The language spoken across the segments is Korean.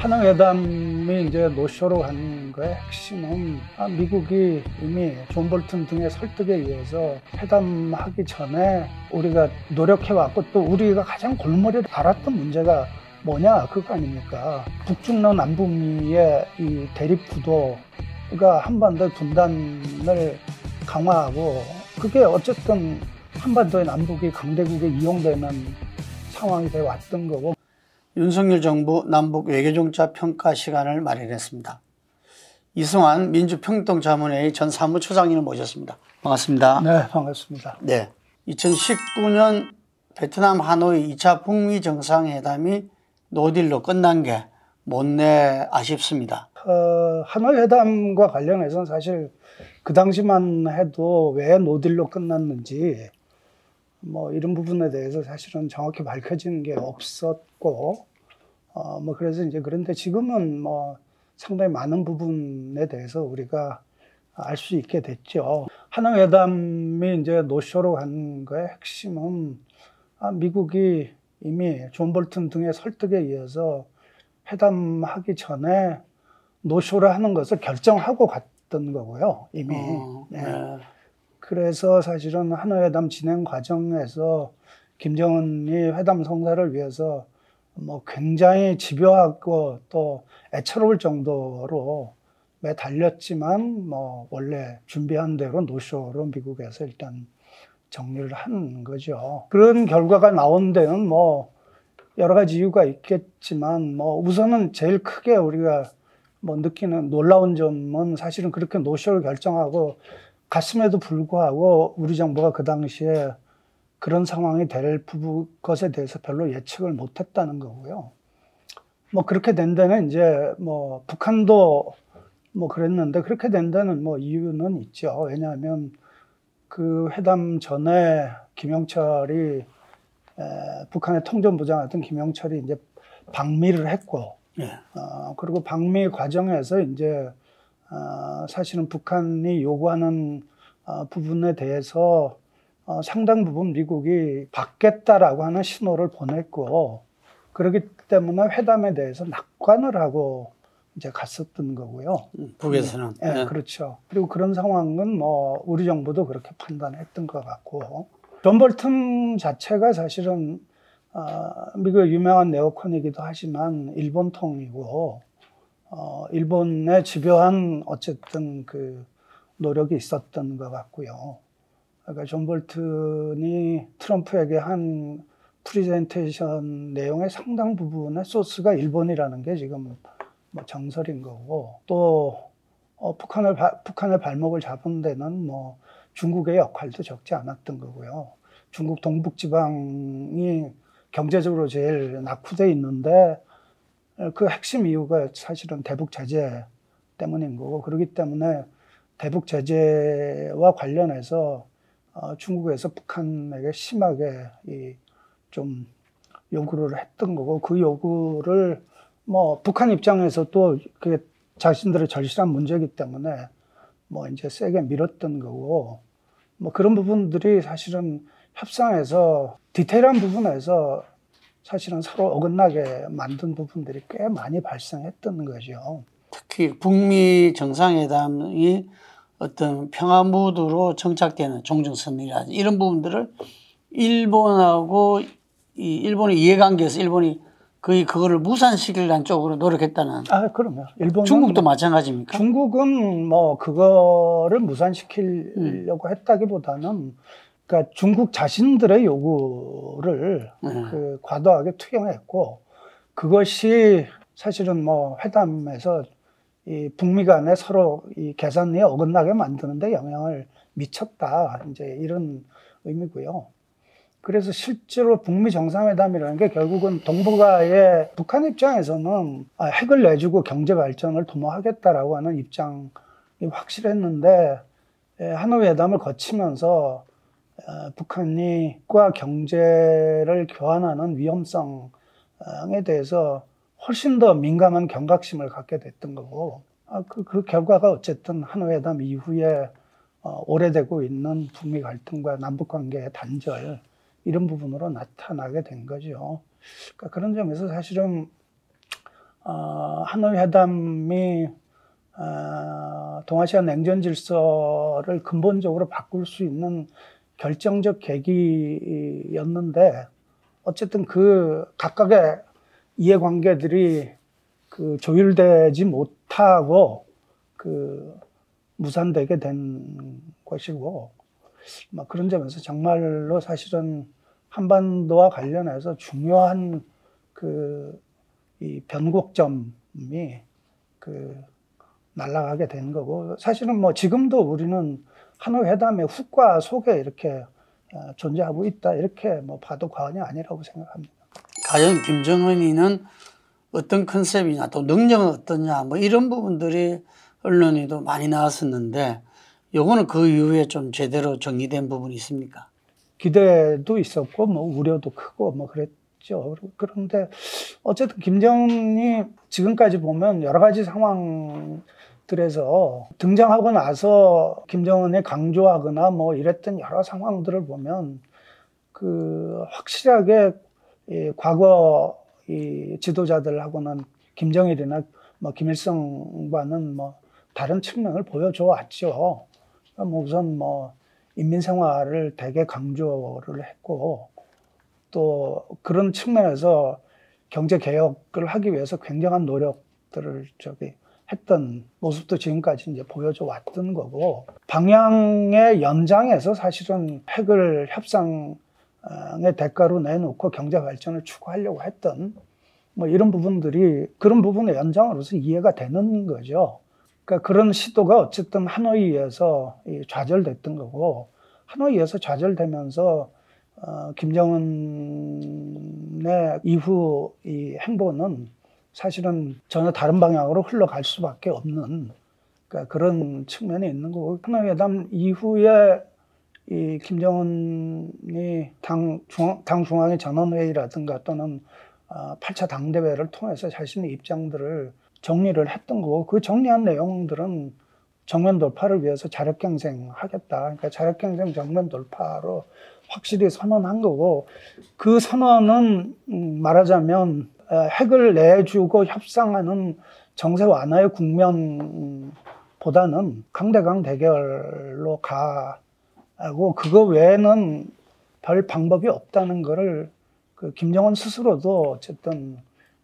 하나회담이 이제 노쇼로 간 거의 핵심은 미국이 이미 존 볼튼 등의 설득에 의해서 회담하기 전에 우리가 노력해왔고 또 우리가 가장 골머리를 앓았던 문제가 뭐냐 그거 아닙니까? 북중러 남북미의 이 대립 구도가 한반도 분단을 강화하고 그게 어쨌든 한반도의 남북이 강대국에 이용되는 상황이 돼 왔던 거고. 윤석열 정부 남북 외교정자 평가 시간을 마련했습니다. 이승환 민주평등자문회의 전 사무처장님을 모셨습니다. 반갑습니다. 네, 반갑습니다. 네, 2019년 베트남 하노이 2차 북미 정상회담이 노딜로 끝난 게 못내 아쉽습니다. 하노이 회담과 관련해서는 사실 그 당시만 해도 왜 노딜로 끝났는지 뭐 이런 부분에 대해서 사실은 정확히 밝혀지는 게 없었고 뭐 그래서 이제 그런데 지금은 뭐 상당히 많은 부분에 대해서 우리가 알 수 있게 됐죠. 하노이 회담이 이제 노쇼로 간 거의 핵심은 미국이 이미 존 볼튼 등의 설득에 의해서 회담하기 전에 노쇼를 하는 것을 결정하고 갔던 거고요, 이미. 네. 그래서 사실은 하노이 회담 진행 과정에서 김정은이 회담 성사를 위해서 뭐 굉장히 집요하고 또 애처로울 정도로 매달렸지만 뭐 원래 준비한 대로 노쇼로 미국에서 일단 정리를 한 거죠. 그런 결과가 나온 데는 뭐 여러 가지 이유가 있겠지만 뭐 우선은 제일 크게 우리가 뭐 느끼는 놀라운 점은 사실은 그렇게 노쇼를 결정하고 갔음에도 불구하고 우리 정부가 그 당시에 그런 상황이 될 것에 대해서 별로 예측을 못했다는 거고요. 뭐 그렇게 된 데는 이제 뭐 북한도 뭐 그랬는데 그렇게 된 데는 뭐 이유는 있죠. 왜냐하면 그 회담 전에 김영철이 북한의 통전부장이었던 김영철이 이제 방미를 했고, 그리고 방미 과정에서 이제 사실은 북한이 요구하는 부분에 대해서 상당 부분 미국이 받겠다라고 하는 신호를 보냈고, 그렇기 때문에 회담에 대해서 낙관을 하고 이제 갔었던 거고요. 북에서는. 네, 그렇죠. 그리고 그런 상황은 뭐 우리 정부도 그렇게 판단했던 것 같고, 존 볼튼 자체가 사실은 미국의 유명한 네오콘이기도 하지만 일본통이고, 일본의 집요한 어쨌든 그 노력이 있었던 것 같고요. 그러니까 존 볼튼이 트럼프에게 한 프리젠테이션 내용의 상당 부분의 소스가 일본이라는 게 지금 뭐 정설인 거고, 또 북한의 발목을 잡은 데는 뭐 중국의 역할도 적지 않았던 거고요. 중국 동북지방이 경제적으로 제일 낙후돼 있는데 그 핵심 이유가 사실은 대북 제재 때문인 거고, 그렇기 때문에 대북 제재와 관련해서 중국에서 북한에게 심하게 좀 요구를 했던 거고, 그 요구를 뭐 북한 입장에서 또 그게 자신들의 절실한 문제이기 때문에 뭐 이제 세게 밀었던 거고, 뭐 그런 부분들이 사실은 협상에서 디테일한 부분에서 사실은 서로 어긋나게 만든 부분들이 꽤 많이 발생했던 거죠. 특히 북미 정상회담이 어떤 평화 무드로 정착되는 종전선언이라든지 이런 부분들을 일본하고 일본의 이해관계에서 일본이 거의 그거를 무산시키려는 쪽으로 노력했다는. 그럼요. 일본은 중국도 마찬가지입니까? 중국은 뭐 그거를 무산시키려고 했다기보다는 그러니까 중국 자신들의 요구를 그 과도하게 투영했고, 그것이 사실은 뭐 회담에서 이 북미 간에 서로 이 계산이 어긋나게 만드는데 영향을 미쳤다, 이제 이런 의미고요. 그래서 실제로 북미 정상회담이라는 게 결국은 동북아의 북한 입장에서는 핵을 내주고 경제 발전을 도모하겠다라고 하는 입장이 확실했는데, 하노이 회담을 거치면서 북한이 과 경제를 교환하는 위험성에 대해서 훨씬 더 민감한 경각심을 갖게 됐던 거고, 그 결과가 어쨌든 하노이 회담 이후에 오래되고 있는 북미 갈등과 남북 관계의 단절, 이런 부분으로 나타나게 된 거죠. 그러니까 그런 점에서 사실은 하노이 회담이 동아시아 냉전 질서를 근본적으로 바꿀 수 있는 결정적 계기였는데 어쨌든 그 각각의 이해관계들이 그 조율되지 못하고 그 무산되게 된 것이고 그런 점에서 정말로 사실은 한반도와 관련해서 중요한 이 변곡점이 날아가게 된 거고 사실은 지금도 우리는 하노이 회담의 훅과 속에 이렇게 존재하고 있다 이렇게 봐도 과언이 아니라고 생각합니다. 과연 김정은이는 어떤 컨셉이냐 또 능력은 어떠냐 이런 부분들이 언론에도 많이 나왔었는데 요거는 그 이후에 좀 제대로 정리된 부분이 있습니까? 기대도 있었고 우려도 크고 그랬죠. 그런데 어쨌든 김정은이 지금까지 보면 여러 가지 상황들에서 등장하고 나서 김정은이 강조하거나 이랬던 여러 상황들을 보면 확실하게 과거 이 지도자들하고는 김정일이나 김일성과는 다른 측면을 보여줘 왔죠. 우선 인민생활을 되게 강조를 했고 또 그런 측면에서 경제 개혁을 하기 위해서 굉장한 노력들을 했던 모습도 지금까지 이제 보여줘 왔던 거고 방향의 연장에서 사실은 핵을 협상의 대가로 내놓고 경제 발전을 추구하려고 했던 이런 부분들이 그런 부분의 연장으로서 이해가 되는 거죠. 그러니까 그런 시도가 어쨌든 하노이에서 좌절됐던 거고 하노이에서 좌절되면서 김정은의 이후 이 행보는 사실은 전혀 다른 방향으로 흘러갈 수밖에 없는 그런 측면이 있는 거고 하노이 회담 이후에 이 김정은이 당 중앙의 전원회의라든가 또는 8차 당대회를 통해서 자신의 입장들을 정리를 했던 거고 그 정리한 내용들은 정면 돌파를 위해서 자력갱생하겠다. 그러니까 자력갱생 정면 돌파로 확실히 선언한 거고 그 선언은 말하자면 핵을 내주고 협상하는 정세 완화의 국면보다는 강대강 대결로 가고 그거 외에는 별 방법이 없다는 거를 김정은 스스로도 어쨌든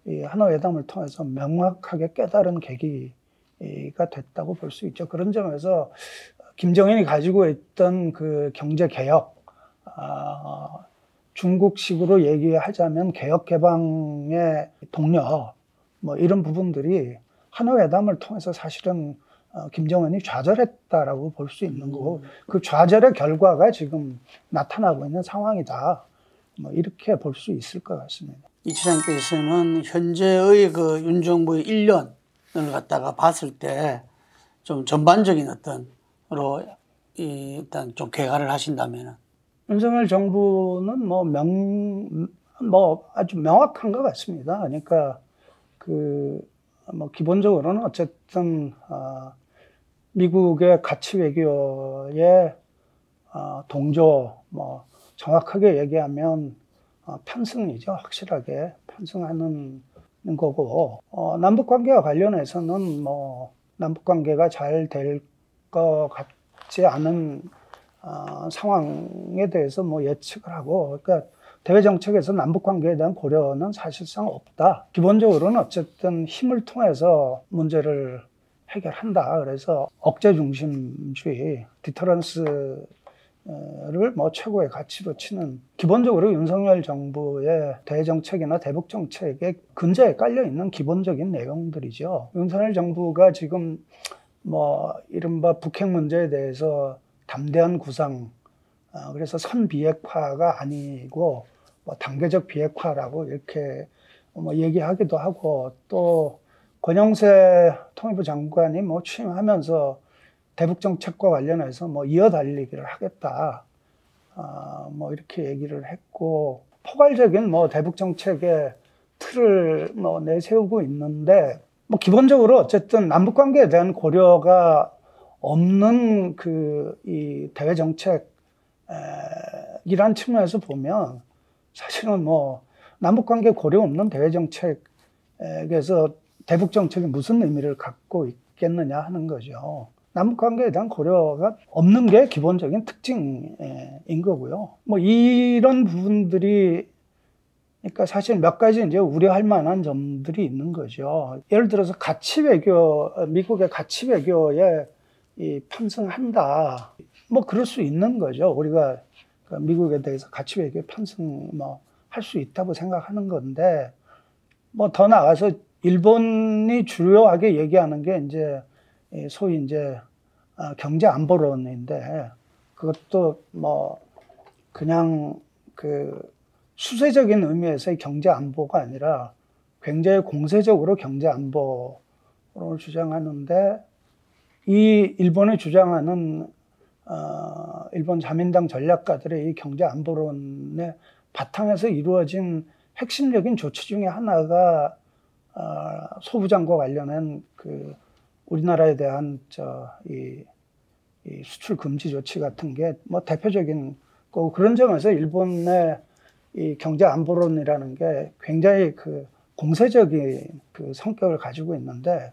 이 하노이 회담을 통해서 명확하게 깨달은 계기가 됐다고 볼 수 있죠. 그런 점에서 김정은이 가지고 있던 그 경제 개혁, 중국식으로 얘기하자면 개혁 개방의 동력, 이런 부분들이 하노이 회담을 통해서 사실은 김정은이 좌절했다라고 볼 수 있는 거고 그 좌절의 결과가 지금 나타나고 있는 상황이다. 이렇게 볼 수 있을 것 같습니다. 이 시장께서는 현재의 그 윤 정부의 1년을 갖다가 봤을 때 좀 전반적인 어떤으로 일단 좀 개괄을 하신다면은 윤석열 정부는 아주 명확한 것 같습니다. 그러니까 기본적으로는 어쨌든 미국의 가치 외교의 동조 정확하게 얘기하면 편승이죠. 확실하게 편승하는 거고 남북 관계와 관련해서는 남북 관계가 잘 될 것 같지 않은 상황에 대해서 예측을 하고 그러니까 대외 정책에서 남북 관계에 대한 고려는 사실상 없다. 기본적으로는 어쨌든 힘을 통해서 문제를 해결한다. 그래서 억제 중심주의, 디터런스를 최고의 가치로 치는 기본적으로 윤석열 정부의 대정책이나 대북 정책의 근저에 깔려 있는 기본적인 내용들이죠. 윤석열 정부가 지금 이른바 북핵 문제에 대해서 담대한 구상, 그래서 선비핵화가 아니고 단계적 비핵화라고 이렇게 얘기하기도 하고 또 권영세 통일부 장관이 취임하면서 대북 정책과 관련해서 이어달리기를 하겠다. 이렇게 얘기를 했고 포괄적인 대북 정책의 틀을 내세우고 있는데 기본적으로 어쨌든 남북 관계에 대한 고려가 없는 이 대외 정책이란 측면에서 보면 사실은 남북 관계 고려 없는 대외 정책에서 대북 정책이 무슨 의미를 갖고 있겠느냐 하는 거죠. 남북 관계에 대한 고려가 없는 게 기본적인 특징인 거고요. 뭐 이런 부분들이 그러니까 사실 몇 가지 이제 우려할 만한 점들이 있는 거죠. 예를 들어서 가치 외교, 미국의 가치 외교에 편승한다. 뭐 그럴 수 있는 거죠. 우리가 미국에 대해서 가치 외교에 편승 뭐 할 수 있다고 생각하는 건데, 뭐 더 나아가서 일본이 주요하게 얘기하는 게 이제 소위 이제 경제 안보론인데, 그것도 뭐 그냥 그 수세적인 의미에서의 경제 안보가 아니라 굉장히 공세적으로 경제 안보를 주장하는데, 이 일본이 주장하는 일본 자민당 전략가들의 이 경제 안보론의 바탕에서 이루어진 핵심적인 조치 중에 하나가 소부장과 관련한 그 우리나라에 대한 이 수출 금지 조치 같은 게 뭐 대표적인 거고, 그런 점에서 일본의 이 경제 안보론이라는 게 굉장히 그 공세적인 그 성격을 가지고 있는데,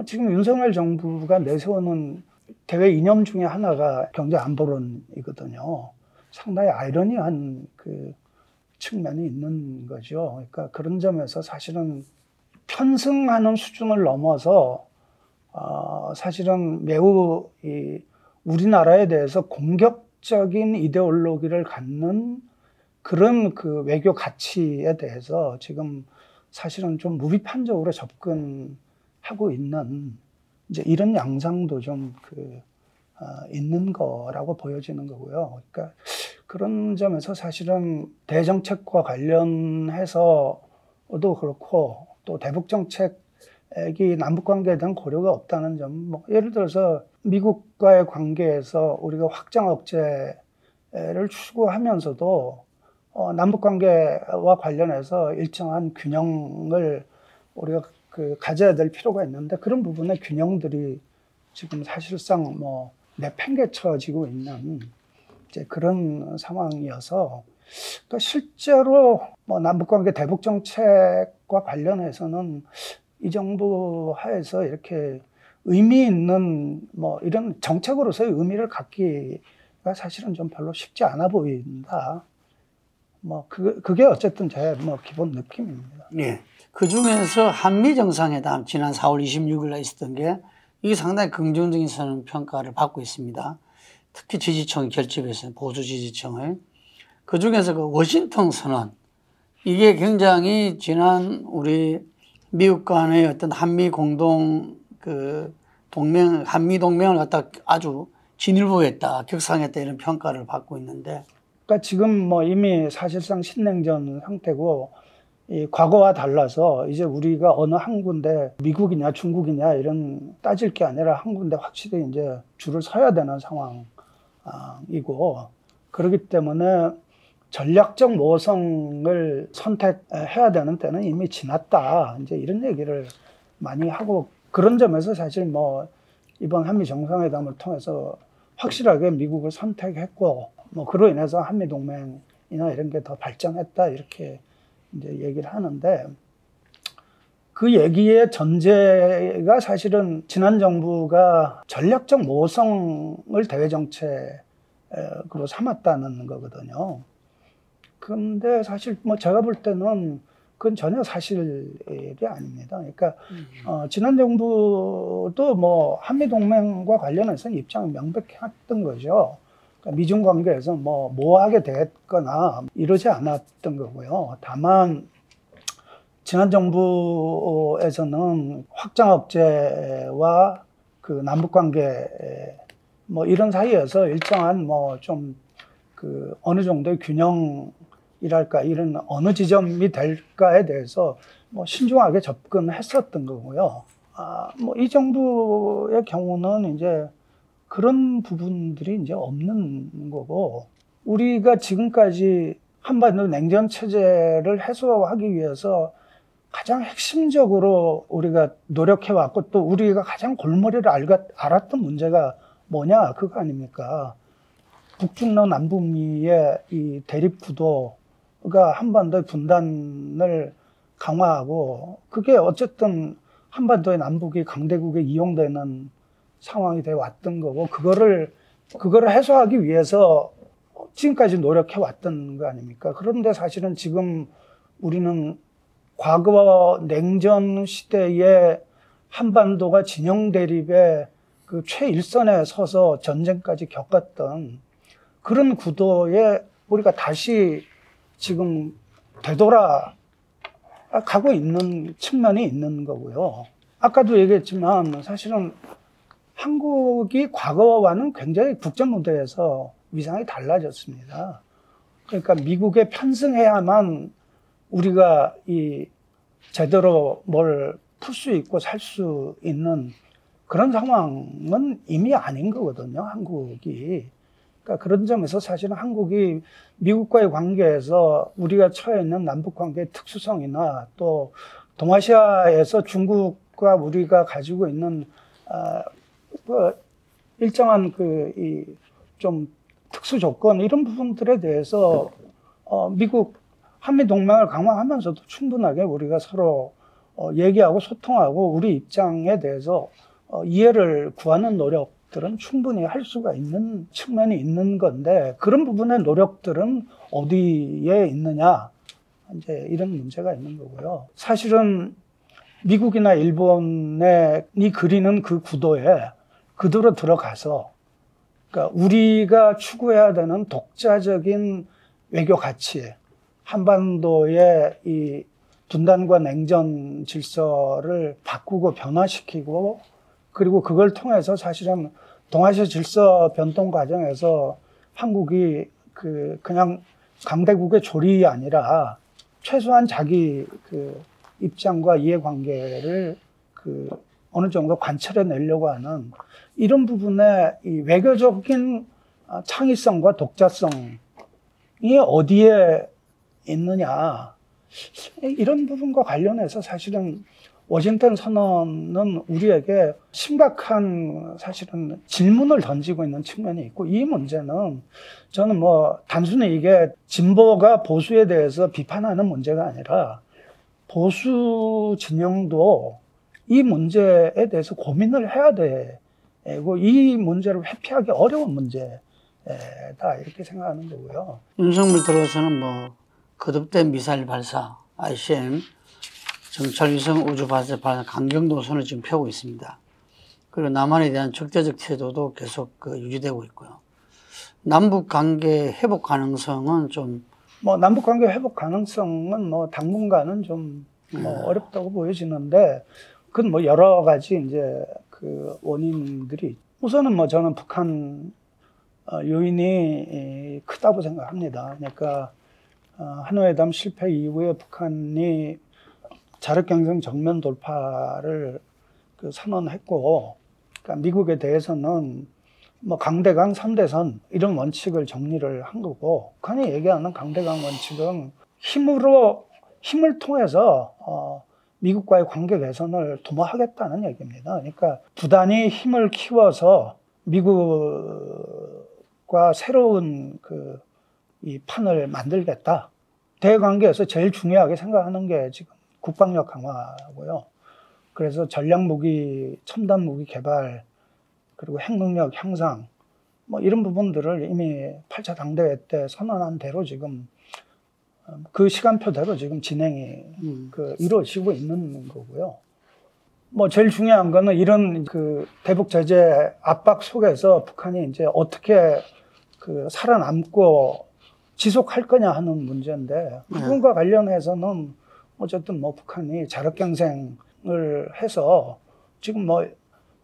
지금 윤석열 정부가 내세우는 대외 이념 중에 하나가 경제 안보론이거든요. 상당히 아이러니한 그 측면이 있는 거죠. 그러니까 그런 점에서 사실은 편승하는 수준을 넘어서 사실은 매우 우리나라에 대해서 공격적인 이데올로기를 갖는 그런 그 외교 가치에 대해서 지금 사실은 좀 무비판적으로 접근하고 있는 이제 이런 양상도 좀 있는 거라고 보여지는 거고요. 그러니까 그런 점에서 사실은 대정책과 관련해서도 그렇고, 또 대북 정책이 남북 관계에 대한 고려가 없다는 점, 뭐 예를 들어서 미국과의 관계에서 우리가 확장 억제를 추구하면서도 남북 관계와 관련해서 일정한 균형을 우리가 가져야 될 필요가 있는데, 그런 부분의 균형들이 지금 사실상 뭐 내팽개쳐지고 있는 이제 그런 상황이어서, 그러니까 실제로 뭐 남북관계 대북 정책과 관련해서는 이 정부 하에서 이렇게 의미 있는 뭐 이런 정책으로서의 의미를 갖기가 사실은 좀 별로 쉽지 않아 보인다. 뭐 그게 어쨌든 제 뭐 기본 느낌입니다. 예. 그 중에서 한미 정상회담 지난 4월 26일에 있었던 게 이게 상당히 긍정적인 평가를 받고 있습니다. 특히 지지층 결집에서 보수 지지층을. 그 중에서 그 워싱턴 선언, 이게 굉장히 지난 우리 미국 간의 어떤 한미 공동 한미 동맹을 갖다 아주 진일보했다, 격상했다 이런 평가를 받고 있는데. 그러니까 지금 뭐 이미 사실상 신냉전 상태고, 이 과거와 달라서 이제 우리가 어느 한 군데 미국이냐 중국이냐 이런 따질 게 아니라 한 군데 확실히 이제 줄을 서야 되는 상황이고, 그렇기 때문에 전략적 모성을 선택해야 되는 때는 이미 지났다, 이제 이런 얘기를 많이 하고, 그런 점에서 사실 뭐 이번 한미 정상회담을 통해서 확실하게 미국을 선택했고, 뭐 그로 인해서 한미 동맹이나 이런 게 더 발전했다 이렇게 이제 얘기를 하는데, 그 얘기의 전제가 사실은 지난 정부가 전략적 모성을 대외 정책으로 삼았다는 거거든요. 그런데 사실 뭐 제가 볼 때는 그건 전혀 사실이 아닙니다. 그러니까 지난 정부도 뭐 한미 동맹과 관련해서는 입장이 명백했던 거죠. 그러니까 미중 관계에서 뭐 모호하게 됐거나 이러지 않았던 거고요. 다만 지난 정부에서는 확장 억제와 그 남북 관계 뭐 이런 사이에서 일정한 뭐 좀 어느 정도의 균형이랄까, 이런 어느 지점이 될까에 대해서 뭐 신중하게 접근했었던 거고요. 뭐 이 정부의 경우는 이제 그런 부분들이 이제 없는 거고, 우리가 지금까지 한반도 냉전 체제를 해소하기 위해서 가장 핵심적으로 우리가 노력해왔고, 또 우리가 가장 골머리를 앓았던 문제가 뭐냐, 그거 아닙니까? 북중러 남북미의 이 대립 구도가 한반도의 분단을 강화하고 그게 어쨌든 한반도의 남북이 강대국에 이용되는 상황이 돼 왔던 거고 그거를 해소하기 위해서 지금까지 노력해 왔던 거 아닙니까? 그런데 사실은 지금 우리는 과거 냉전 시대에 한반도가 진영 대립의 그 최일선에 서서 전쟁까지 겪었던 그런 구도에 우리가 다시 지금 되돌아 가고 있는 측면이 있는 거고요. 아까도 얘기했지만 사실은 한국이 과거와는 굉장히 국제 무대에서 위상이 달라졌습니다. 그러니까 미국에 편승해야만 우리가 이 제대로 뭘 풀 수 있고 살 수 있는 그런 상황은 이미 아닌 거거든요, 한국이. 그러니까 그런 점에서 사실은 한국이 미국과의 관계에서 우리가 처해 있는 남북 관계의 특수성이나 또 동아시아에서 중국과 우리가 가지고 있는 일정한 좀 특수 조건 이런 부분들에 대해서 미국 한미 동맹을 강화하면서도 충분하게 우리가 서로 얘기하고 소통하고 우리 입장에 대해서 이해를 구하는 노력들은 충분히 할 수가 있는 측면이 있는 건데 그런 부분의 노력들은 어디에 있느냐 이제 이런 문제가 있는 거고요. 사실은 미국이나 일본이 그리는 그 구도에 그대로 들어가서 그러니까 우리가 추구해야 되는 독자적인 외교 가치, 한반도의 이 분단과 냉전 질서를 바꾸고 변화시키고 그리고 그걸 통해서 사실은 동아시아 질서 변동 과정에서 한국이 그냥 강대국의 조리이 아니라 최소한 자기 입장과 이해관계를 어느 정도 관철해 내려고 하는 이런 부분에 이 외교적인 창의성과 독자성이 어디에 있느냐 이런 부분과 관련해서 사실은 워싱턴 선언은 우리에게 심각한 사실은 질문을 던지고 있는 측면이 있고 이 문제는 저는 단순히 이게 진보가 보수에 대해서 비판하는 문제가 아니라 보수 진영도 이 문제에 대해서 고민을 해야 되고 이 문제를 회피하기 어려운 문제다 이렇게 생각하는 거고요. 윤석열 들어서는 거듭된 미사일 발사, ICM, 정찰위성 우주 발사 강경노선을 지금 펴고 있습니다. 그리고 남한에 대한 적대적 태도도 계속 유지되고 있고요. 남북 관계 회복 가능성은 좀 남북 관계 회복 가능성은 당분간은 좀 어렵다고 보여지는데 그건 여러 가지 이제 원인들이 우선은 저는 북한 요인이 크다고 생각합니다. 그러니까 한화회담 실패 이후에 북한이 자력경쟁 정면 돌파를 선언했고, 그러니까 미국에 대해서는 강대강 3대선 이런 원칙을 정리를 한 거고, 북한이 얘기하는 강대강 원칙은 힘을 통해서 미국과의 관계 개선을 도모하겠다는 얘기입니다. 그러니까 부단히 힘을 키워서 미국과 새로운 이 판을 만들겠다. 대외관계에서 제일 중요하게 생각하는 게 지금 국방력 강화고요. 그래서 전략무기, 첨단무기 개발, 그리고 핵능력 향상, 이런 부분들을 이미 8차 당대회 때 선언한 대로 지금 그 시간표대로 지금 진행이 이루어지고 있는 거고요. 제일 중요한 거는 이런 대북 제재 압박 속에서 북한이 이제 어떻게 살아남고 지속할 거냐 하는 문제인데, 그분과 관련해서는 어쨌든 북한이 자력경쟁을 해서 지금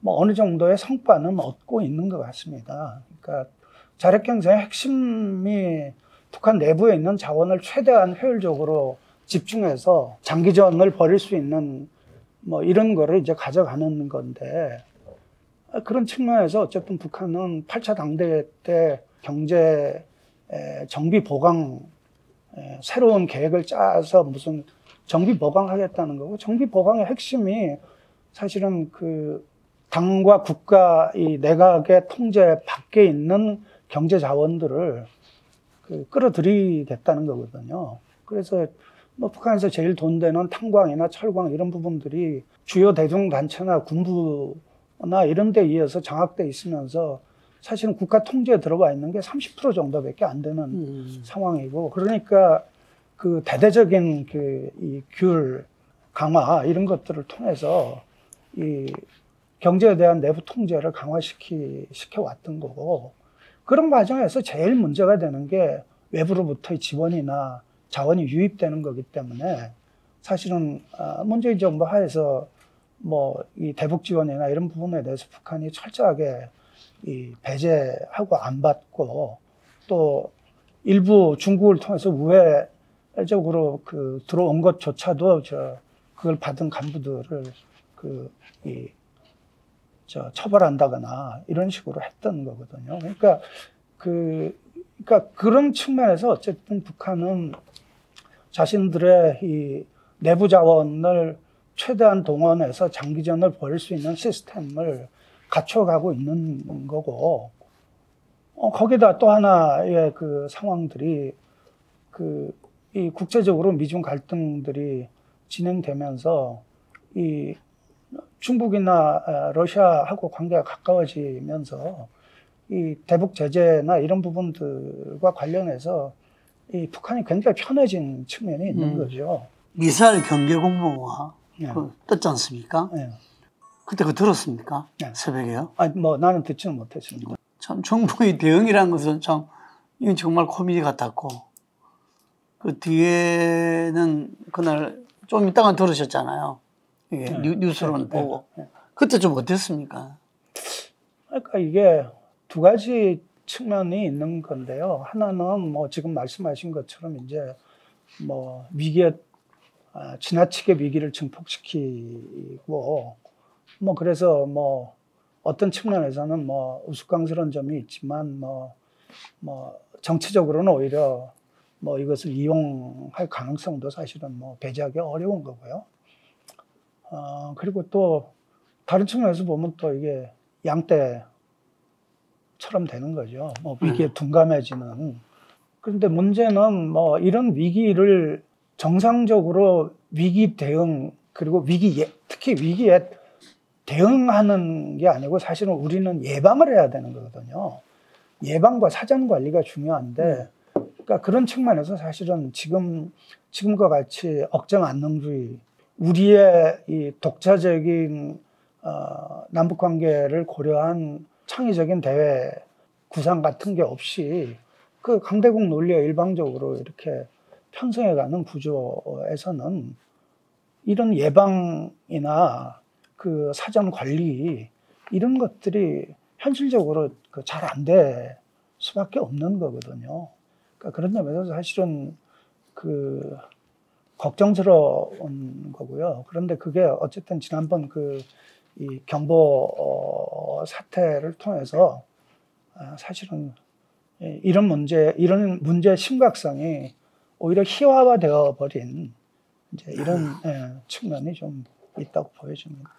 어느 정도의 성과는 얻고 있는 것 같습니다. 그러니까 자력경쟁의 핵심이 북한 내부에 있는 자원을 최대한 효율적으로 집중해서 장기전을 벌일 수 있는 이런 거를 이제 가져가는 건데, 그런 측면에서 어쨌든 북한은 8차 당대회 때 경제 정비 보강 새로운 계획을 짜서 무슨 정비 보강하겠다는 거고, 정비 보강의 핵심이 사실은 당과 국가 이 내각의 통제 밖에 있는 경제 자원들을 끌어들이겠다는 거거든요. 그래서 뭐 북한에서 제일 돈 되는 탄광이나 철광 이런 부분들이 주요 대중단체나 군부나 이런 데 의해서 장악돼 있으면서 사실은 국가 통제에 들어가 있는 게 30% 정도밖에 안 되는 상황이고, 그러니까 그 대대적인 이 규율 강화 이런 것들을 통해서 이 경제에 대한 내부 통제를 시켜 왔던 거고, 그런 과정에서 제일 문제가 되는 게 외부로부터의 지원이나 자원이 유입되는 거기 때문에 사실은 문재인 정부 하에서 뭐 이 대북 지원이나 이런 부분에 대해서 북한이 철저하게 이 배제하고 안 받고, 또 일부 중국을 통해서 우회적으로 그 들어온 것조차도 그걸 받은 간부들을 처벌한다거나 이런 식으로 했던 거거든요. 그러니까 그런 측면에서 어쨌든 북한은 자신들의 이 내부 자원을 최대한 동원해서 장기전을 벌일 수 있는 시스템을 갖춰가고 있는 거고, 거기다 또 하나의 그 상황들이 이 국제적으로 미중 갈등들이 진행되면서 이 중국이나 러시아하고 관계가 가까워지면서 이 대북 제재나 이런 부분들과 관련해서 이 북한이 굉장히 편해진 측면이 있는 거죠. 미사일 경계공모가 네. 떴지 않습니까? 네. 그때 그거 들었습니까? 네. 새벽에요? 아니, 뭐 나는 듣지는 못했습니다. 참 정부의 대응이라는 것은 참 이건 정말 코미디 같았고, 그 뒤에는 그날 좀 이따가 들으셨잖아요. 이게 뉴스로는 보고. 그때 좀 어땠습니까? 그러니까 이게 두 가지 측면이 있는 건데요. 하나는 뭐 지금 말씀하신 것처럼 이제 뭐 지나치게 위기를 증폭시키고, 뭐 그래서 뭐 어떤 측면에서는 뭐 우스꽝스러운 점이 있지만 뭐 정치적으로는 오히려 뭐 이것을 이용할 가능성도 사실은 뭐 배제하기 어려운 거고요. 그리고 또 다른 측면에서 보면 또 이게 양떼처럼 되는 거죠. 뭐 위기에 둔감해지는. 그런데 문제는 뭐 이런 위기를 정상적으로 위기 대응, 그리고 특히 위기에 대응하는 게 아니고 사실은 우리는 예방을 해야 되는 거거든요. 예방과 사전 관리가 중요한데, 그러니까 그런 측면에서 사실은 지금과 같이 억정 안능주의, 우리의 이 독자적인 남북 관계를 고려한 창의적인 대외 구상 같은 게 없이 그 강대국 논리에 일방적으로 이렇게 편성해가는 구조에서는 이런 예방이나 그 사전 관리 이런 것들이 현실적으로 잘 안 될 수밖에 없는 거거든요. 그러니까 그런 점에서 사실은 걱정스러운 거고요. 그런데 그게 어쨌든 지난번 이 경보 사태를 통해서 사실은 이런 문제의 심각성이 오히려 희화화되어 버린 이제 이런 측면이 좀 있다고 보여집니다.